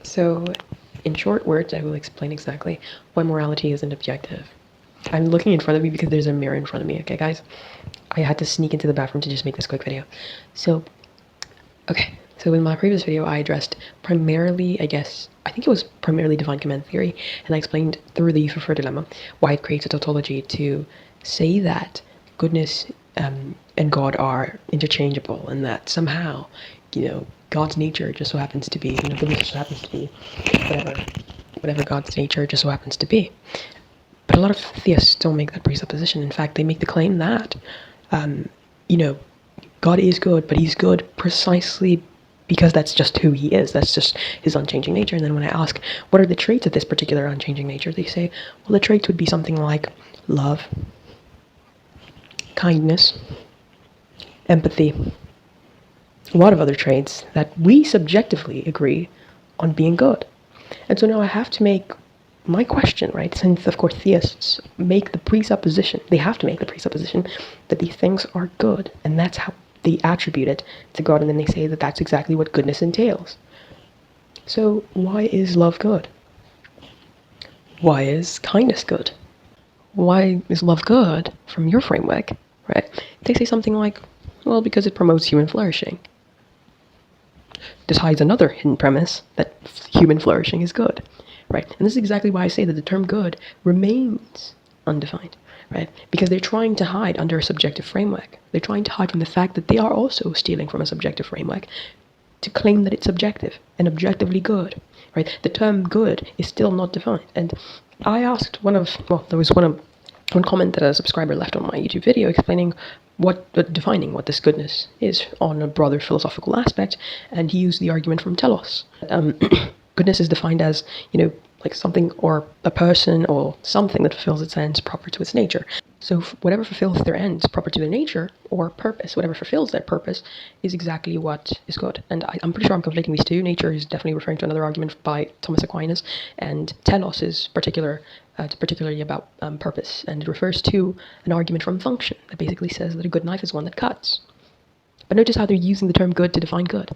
So, in short words, I will explain exactly why morality isn't objective. I'm looking in front of me because there's a mirror in front of me, okay, guys? I had to sneak into the bathroom to just make this quick video. So in my previous video, I addressed primarily, I think it was primarily divine command theory, and I explained through the for dilemma why it creates a tautology to say that goodness and God are interchangeable, and that somehow, God's nature just so happens to be, goodness just happens to be whatever God's nature just so happens to be. But a lot of theists don't make that presupposition. In fact, they make the claim that, God is good, but he's good precisely because that's just who he is. That's just his unchanging nature. And then when I ask, what are the traits of this particular unchanging nature? They say, well, the traits would be something like love, kindness, empathy, a lot of other traits that we subjectively agree on being good. And so now I have to make my question, right, since of course theists make the presupposition, they have to make the presupposition that these things are good, and that's how they attribute it to God, and then they say that that's exactly what goodness entails. So why is love good? Why is kindness good? Why is love good from your framework, right? They say something like, well, because it promotes human flourishing. This hides another hidden premise that human flourishing is good, right? And this is exactly why I say that the term good remains undefined, right? Because they're trying to hide under a subjective framework. They're trying to hide from the fact that they are also stealing from a subjective framework to claim that it's subjective and objectively good, right? The term good is still not defined. And I asked there was one comment that a subscriber left on my YouTube video explaining defining what this goodness is on a broader philosophical aspect, and he used the argument from telos. Goodness is defined as, like something or a person or something that fulfills its ends proper to its nature. So whatever fulfills their ends proper to their nature, or purpose, whatever fulfills their purpose, is exactly what is good. And I'm pretty sure I'm conflating these two. Nature is definitely referring to another argument by Thomas Aquinas, and telos is particularly about purpose, and it refers to an argument from function that basically says that a good knife is one that cuts. But notice how they're using the term good to define good,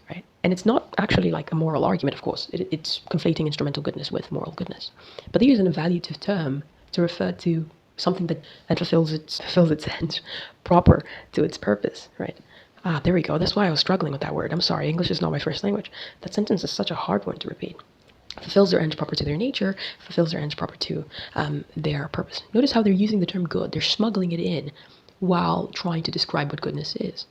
right? And it's not actually like a moral argument, of course. It's conflating instrumental goodness with moral goodness. But they use an evaluative term to refer to something that fulfills its ends proper to its purpose, right? There we go. That's why I was struggling with that word. I'm sorry, English is not my first language. That sentence is such a hard one to repeat. Fulfills their ends proper to their nature, fulfills their ends proper to their purpose. Notice how they're using the term good. They're smuggling it in while trying to describe what goodness is.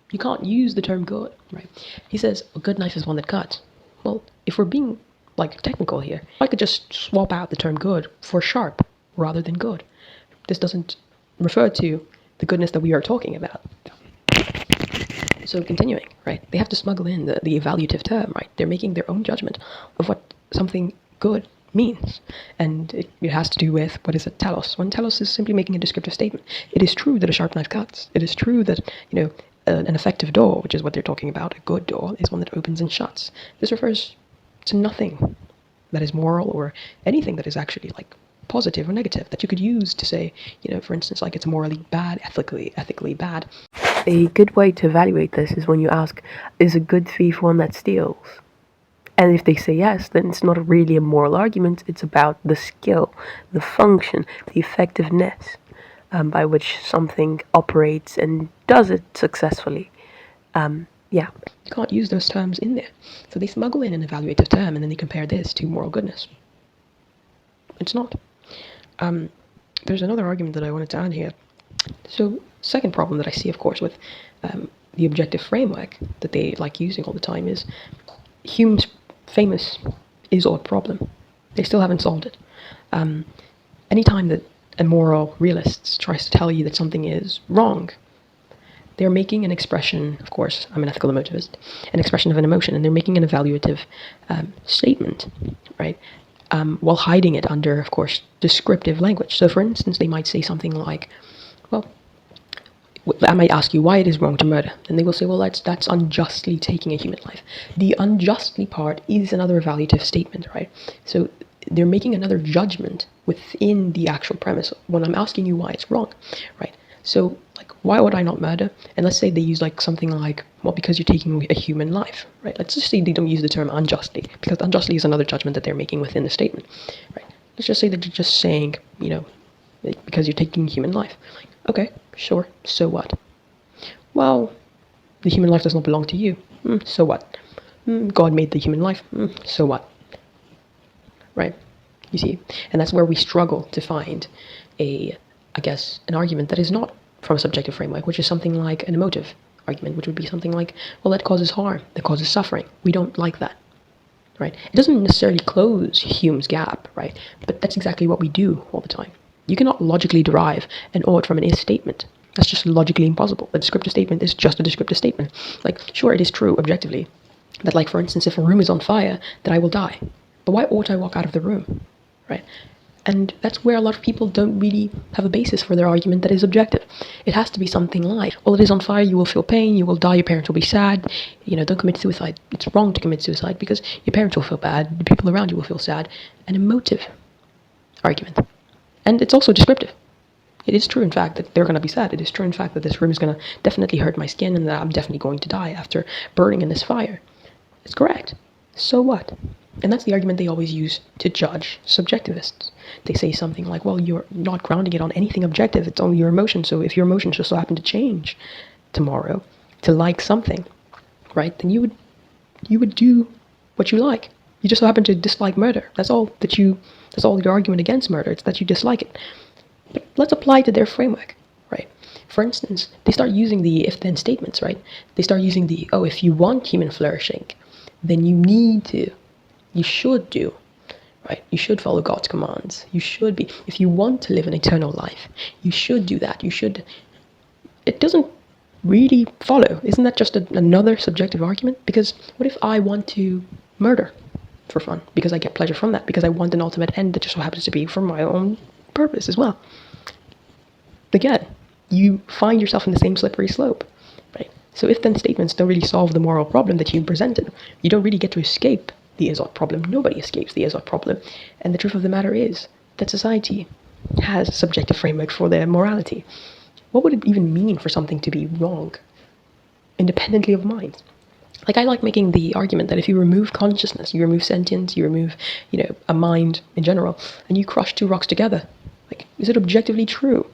You can't use the term good, right? He says, a good knife is one that cuts. Well, if we're being technical here, I could just swap out the term good for sharp rather than good. This doesn't refer to the goodness that we are talking about. So continuing, right? They have to smuggle in the evaluative term, right? They're making their own judgment of what something good means. And it has to do with, what is a telos? One telos is simply making a descriptive statement. It is true that a sharp knife cuts. It is true that, an effective door, which is what they're talking about, a good door, is one that opens and shuts. This refers to nothing that is moral or anything that is actually positive or negative that you could use to say, for instance, it's morally bad, ethically bad. A good way to evaluate this is when you ask, is a good thief one that steals? And if they say yes, then it's not really a moral argument, it's about the skill, the function, the effectiveness by which something operates and does it successfully. You can't use those terms in there. So they smuggle in an evaluative term and then they compare this to moral goodness. It's not. There's another argument that I wanted to add here. So, second problem that I see, of course, with the objective framework that they like using all the time is Hume's famous is-ought problem. They still haven't solved it. Anytime that a moral realist tries to tell you that something is wrong, they're making an expression, of course, I'm an ethical emotivist, an expression of an emotion, and they're making an evaluative statement, right? While hiding it under, of course, descriptive language. So, for instance, they might say something like, well, I might ask you why it is wrong to murder. And they will say, well, that's unjustly taking a human life. The unjustly part is another evaluative statement, right? So they're making another judgment within the actual premise when I'm asking you why it's wrong, right? So Like, why would I not murder? And let's say they use like something like, well, because you're taking a human life, right? Let's just say they don't use the term unjustly, because unjustly is another judgment that they're making within the statement, right? Let's just say that you're just saying, because you're taking human life. Like, okay, sure, so what? Well, the human life does not belong to you. So what? God made the human life. So what? Right? You see? And that's where we struggle to find an argument that is not from a subjective framework, which is something like an emotive argument, which would be something like, well, that causes harm, that causes suffering. We don't like that. Right? It doesn't necessarily close Hume's gap, right? But that's exactly what we do all the time. You cannot logically derive an ought from an is statement. That's just logically impossible. A descriptive statement is just a descriptive statement. Like, sure, it is true objectively that, like, for instance, if a room is on fire, that I will die. But why ought I walk out of the room, right? And that's where a lot of people don't really have a basis for their argument that is objective. It has to be something like, well, it is on fire, you will feel pain, you will die, your parents will be sad, don't commit suicide. It's wrong to commit suicide because your parents will feel bad, the people around you will feel sad. An emotive argument. And it's also descriptive. It is true, in fact, that they're going to be sad. It is true, in fact, that this room is going to definitely hurt my skin and that I'm definitely going to die after burning in this fire. It's correct. So what? And that's the argument they always use to judge subjectivists. They say something like, well, you're not grounding it on anything objective, it's only your emotion. So if your emotions just so happen to change tomorrow to like something, right, then you would do what you like. You just so happen to dislike murder. That's all your argument against murder. It's that you dislike it. But let's apply it to their framework, right? For instance, they start using the if-then statements, right? They start using the, if you want human flourishing, then you should do, right? You should follow God's commands. You should be, if you want to live an eternal life, you should do that. It doesn't really follow. Isn't that just another subjective argument? Because what if I want to murder for fun? Because I get pleasure from that. Because I want an ultimate end that just so happens to be for my own purpose as well. Again, you find yourself in the same slippery slope, right? So if-then statements don't really solve the moral problem that you presented. You don't really get to escape the is-ought problem. Nobody escapes the is-ought problem. And the truth of the matter is that society has a subjective framework for their morality. What would it even mean for something to be wrong, independently of mind? Like, I like making the argument that if you remove consciousness, you remove sentience, you remove, a mind in general, and you crush two rocks together, like, is it objectively true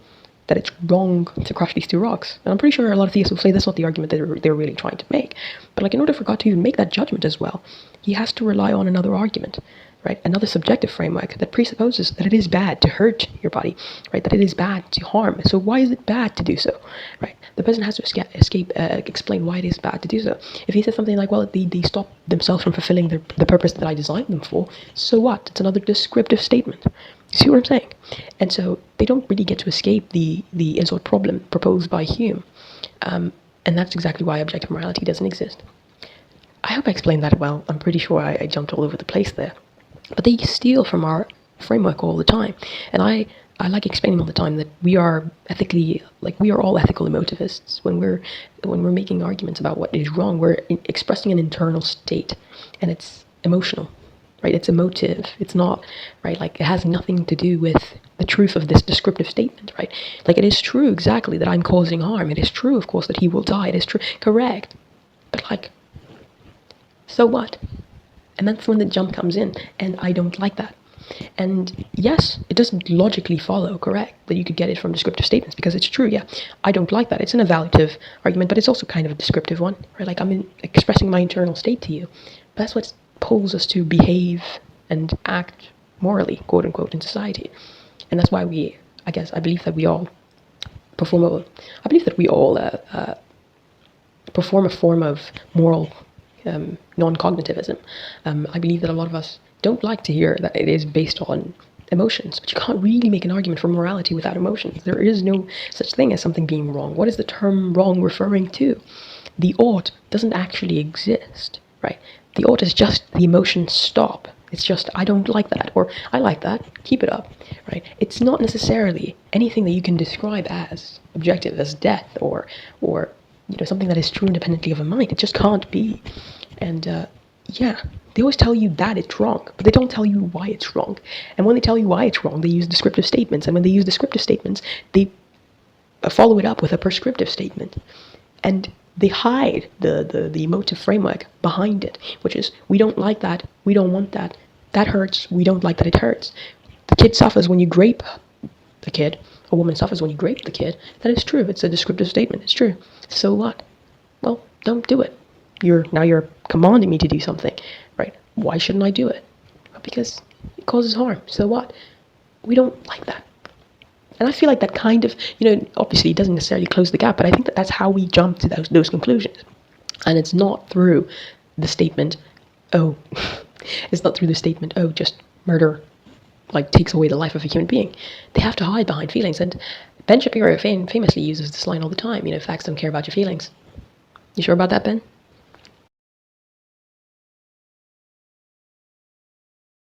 that it's wrong to crush these two rocks? And I'm pretty sure a lot of theists will say that's not the argument that they're really trying to make. But like, in order for God to even make that judgment as well, he has to rely on another argument, right? Another subjective framework that presupposes that it is bad to hurt your body, right? That it is bad to harm. So why is it bad to do so, right? The person has to explain why it is bad to do so. If he says something like, well, they stop themselves from fulfilling the purpose that I designed them for, so what? It's another descriptive statement. You see what I'm saying? And so they don't really get to escape the is-ought problem proposed by Hume. And that's exactly why objective morality doesn't exist. I hope I explained that well. I'm pretty sure I jumped all over the place there. But they steal from our framework all the time. And I like explaining all the time that we are all ethical emotivists. When we're making arguments about what is wrong, we're expressing an internal state. And it's emotional. Right, it's emotive. It's not, right, like, it has nothing to do with the truth of this descriptive statement, right? Like, it is true exactly that I'm causing harm. It is true, of course, that he will die. It is true, correct. But like, so what? And that's when the jump comes in, and I don't like that. And yes, it doesn't logically follow, correct, that you could get it from descriptive statements, because it's true, yeah. I don't like that. It's an evaluative argument, but it's also kind of a descriptive one, right? Like, I'm expressing my internal state to you. But that's what's pulls us to behave and act morally, quote unquote, in society. And that's why I believe that we all perform a form of moral non-cognitivism. I believe that a lot of us don't like to hear that it is based on emotions, but you can't really make an argument for morality without emotions. There is no such thing as something being wrong. What is the term wrong referring to? The ought doesn't actually exist, right? The ought is just the emotion stop. It's just, I don't like that, or I like that, keep it up, right? It's not necessarily anything that you can describe as objective, as death, or something that is true independently of a mind. It just can't be. And they always tell you that it's wrong, but they don't tell you why it's wrong. And when they tell you why it's wrong, they use descriptive statements. And when they use descriptive statements, they follow it up with a prescriptive statement. And they hide the emotive framework behind it, which is, we don't like that, we don't want that, that hurts, we don't like that it hurts. The kid suffers when you grape the kid, a woman suffers when you grape the kid. That is true. It's a descriptive statement. It's true. So what? Well, don't do it. You're commanding me to do something, right? Why shouldn't I do it? Because it causes harm. So what? We don't like that. And I feel like that kind of, obviously it doesn't necessarily close the gap, but I think that that's how we jump to those conclusions. And it's not through the statement, oh, just murder, like, takes away the life of a human being. They have to hide behind feelings. And Ben Shapiro famously uses this line all the time, facts don't care about your feelings. You sure about that, Ben?